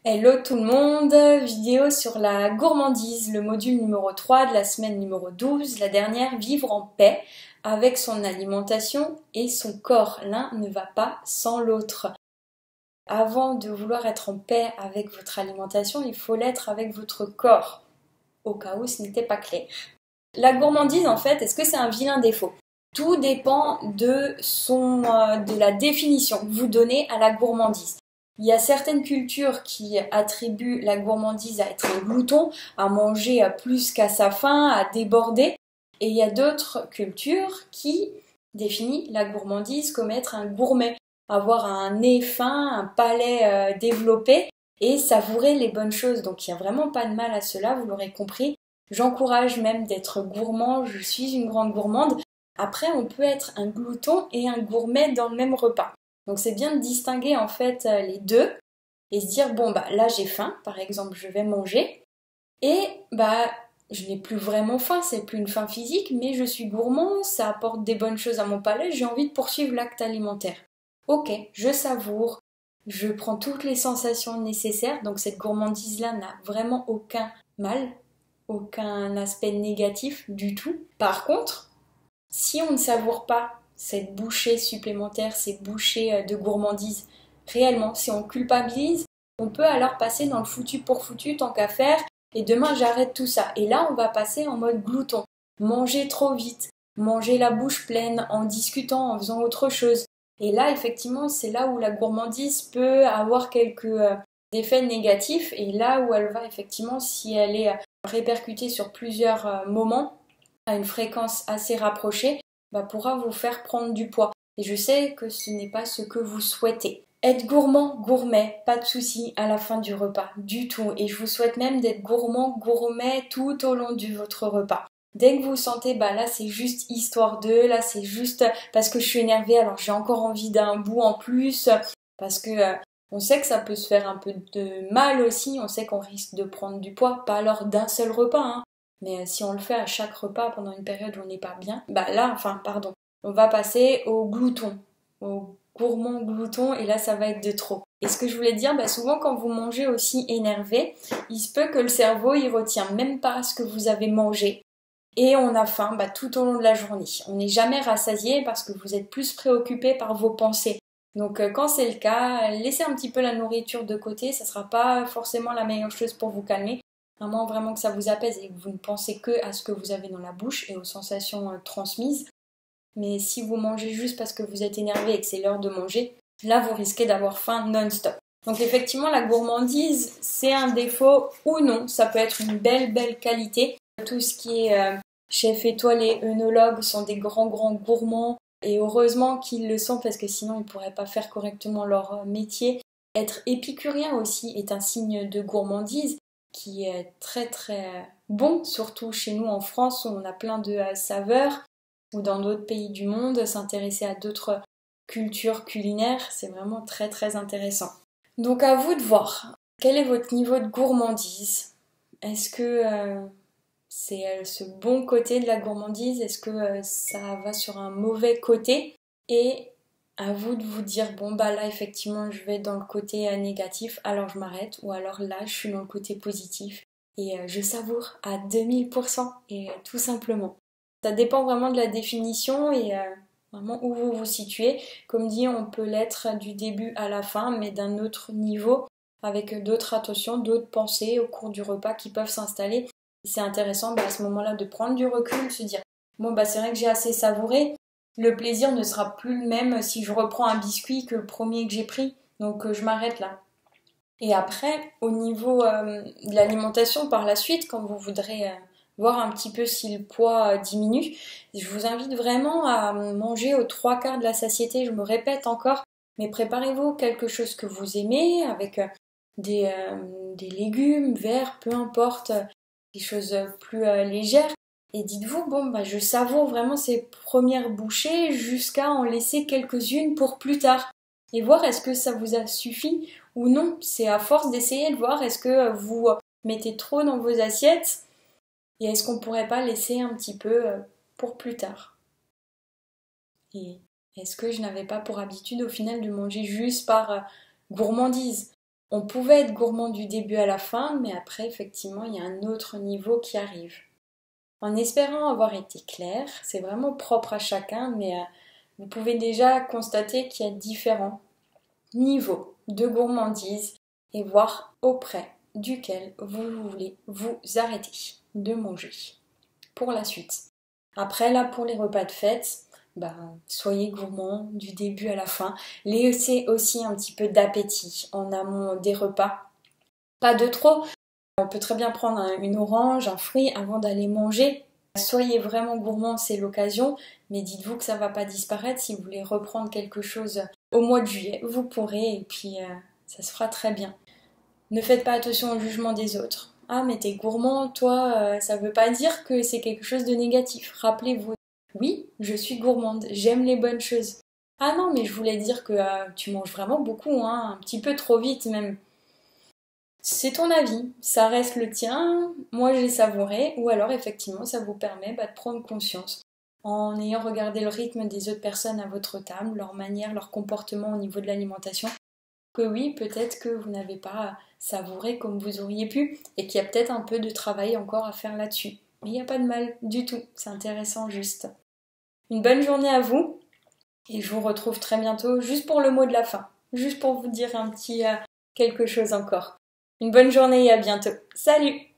Hello tout le monde, vidéo sur la gourmandise, le module numéro 3 de la semaine numéro 12, la dernière, vivre en paix avec son alimentation et son corps. L'un ne va pas sans l'autre. Avant de vouloir être en paix avec votre alimentation, il faut l'être avec votre corps, au cas où ce n'était pas clair. La gourmandise, en fait, est-ce que c'est un vilain défaut? Tout dépend de la définition que vous donnez à la gourmandise. Il y a certaines cultures qui attribuent la gourmandise à être un glouton, à manger plus qu'à sa faim, à déborder. Et il y a d'autres cultures qui définissent la gourmandise comme être un gourmet, avoir un nez fin, un palais développé et savourer les bonnes choses. Donc il n'y a vraiment pas de mal à cela, vous l'aurez compris. J'encourage même d'être gourmand, je suis une grande gourmande. Après, on peut être un glouton et un gourmet dans le même repas. Donc c'est bien de distinguer en fait les deux et se dire bon bah là j'ai faim, par exemple je vais manger et bah je n'ai plus vraiment faim, c'est plus une faim physique mais je suis gourmand, ça apporte des bonnes choses à mon palais, j'ai envie de poursuivre l'acte alimentaire. Ok, je savoure, je prends toutes les sensations nécessaires, donc cette gourmandise là n'a vraiment aucun mal, aucun aspect négatif du tout. Par contre, si on ne savoure pas cette bouchée supplémentaire, ces bouchées de gourmandise, réellement, si on culpabilise, on peut alors passer dans le foutu pour foutu tant qu'à faire et demain j'arrête tout ça. Et là, on va passer en mode glouton, manger trop vite, manger la bouche pleine en discutant, en faisant autre chose. Et là, effectivement, c'est là où la gourmandise peut avoir quelques effets négatifs et là où elle va effectivement, si elle est répercutée sur plusieurs moments, à une fréquence assez rapprochée, pourra vous faire prendre du poids. Et je sais que ce n'est pas ce que vous souhaitez. Être gourmand, gourmet, pas de souci à la fin du repas, du tout. Et je vous souhaite même d'être gourmand, gourmet tout au long de votre repas. Dès que vous sentez, là c'est juste histoire de, là c'est juste parce que je suis énervée, alors j'ai encore envie d'un bout en plus, parce que on sait que ça peut se faire un peu de mal aussi, on sait qu'on risque de prendre du poids, pas lors d'un seul repas, hein. Mais si on le fait à chaque repas pendant une période où on n'est pas bien, on va passer au glouton, au gourmand glouton, et là ça va être de trop. Et ce que je voulais dire, souvent quand vous mangez aussi énervé, il se peut que le cerveau il retient même pas ce que vous avez mangé. Et on a faim tout au long de la journée. On n'est jamais rassasié parce que vous êtes plus préoccupé par vos pensées. Donc quand c'est le cas, laissez un petit peu la nourriture de côté, ça sera pas forcément la meilleure chose pour vous calmer. À moins vraiment que ça vous apaise et que vous ne pensez que à ce que vous avez dans la bouche et aux sensations transmises. Mais si vous mangez juste parce que vous êtes énervé et que c'est l'heure de manger, là vous risquez d'avoir faim non-stop. Donc effectivement, la gourmandise, c'est un défaut ou non. Ça peut être une belle qualité. Tout ce qui est chef étoilé, œnologue sont des grands gourmands. Et heureusement qu'ils le sont parce que sinon ils ne pourraient pas faire correctement leur métier. Être épicurien aussi est un signe de gourmandise qui est très bon, surtout chez nous en France où on a plein de saveurs, ou dans d'autres pays du monde, s'intéresser à d'autres cultures culinaires, c'est vraiment très intéressant. Donc à vous de voir, quel est votre niveau de gourmandise? Est-ce que c'est ce bon côté de la gourmandise? Est-ce que ça va sur un mauvais côté? Et à vous de vous dire, là effectivement je vais dans le côté négatif, alors je m'arrête, ou alors là je suis dans le côté positif et je savoure à 2000% et tout simplement. Ça dépend vraiment de la définition et vraiment où vous vous situez. Comme dit, on peut l'être du début à la fin, mais d'un autre niveau, avec d'autres attentions, d'autres pensées au cours du repas qui peuvent s'installer. C'est intéressant à ce moment-là de prendre du recul, se dire c'est vrai que j'ai assez savouré. Le plaisir ne sera plus le même si je reprends un biscuit que le premier que j'ai pris. Donc je m'arrête là. Et après, au niveau de l'alimentation par la suite, quand vous voudrez voir un petit peu si le poids diminue, je vous invite vraiment à manger aux 3/4 de la satiété. Je me répète encore, mais préparez-vous quelque chose que vous aimez avec des légumes, verts, peu importe, des choses plus légères. Et dites-vous, je savoure vraiment ces premières bouchées jusqu'à en laisser quelques-unes pour plus tard. Et voir est-ce que ça vous a suffi ou non. C'est à force d'essayer de voir est-ce que vous mettez trop dans vos assiettes et est-ce qu'on pourrait pas laisser un petit peu pour plus tard. Et est-ce que je n'avais pas pour habitude au final de manger juste par gourmandise? On pouvait être gourmand du début à la fin, mais après, effectivement, il y a un autre niveau qui arrive. En espérant avoir été clair, c'est vraiment propre à chacun, mais vous pouvez déjà constater qu'il y a différents niveaux de gourmandise et voir auprès duquel vous voulez vous arrêter de manger pour la suite. Après, là, pour les repas de fête, soyez gourmand du début à la fin. Laissez aussi un petit peu d'appétit en amont des repas. Pas de trop. On peut très bien prendre une orange, un fruit avant d'aller manger. Soyez vraiment gourmand, c'est l'occasion, mais dites-vous que ça ne va pas disparaître. Si vous voulez reprendre quelque chose au mois de juillet, vous pourrez et puis ça se fera très bien. Ne faites pas attention au jugement des autres. Ah, mais t'es gourmand, toi, ça veut pas dire que c'est quelque chose de négatif. Rappelez-vous, oui, je suis gourmande, j'aime les bonnes choses. Ah non, mais je voulais dire que tu manges vraiment beaucoup, hein, un petit peu trop vite même. C'est ton avis, ça reste le tien, moi j'ai savouré, ou alors effectivement ça vous permet de prendre conscience en ayant regardé le rythme des autres personnes à votre table, leur manière, leur comportement au niveau de l'alimentation, que oui, peut-être que vous n'avez pas savouré comme vous auriez pu et qu'il y a peut-être un peu de travail encore à faire là-dessus. Mais il n'y a pas de mal du tout, c'est intéressant juste. Une bonne journée à vous et je vous retrouve très bientôt juste pour le mot de la fin, juste pour vous dire un petit quelque chose encore. Une bonne journée et à bientôt. Salut!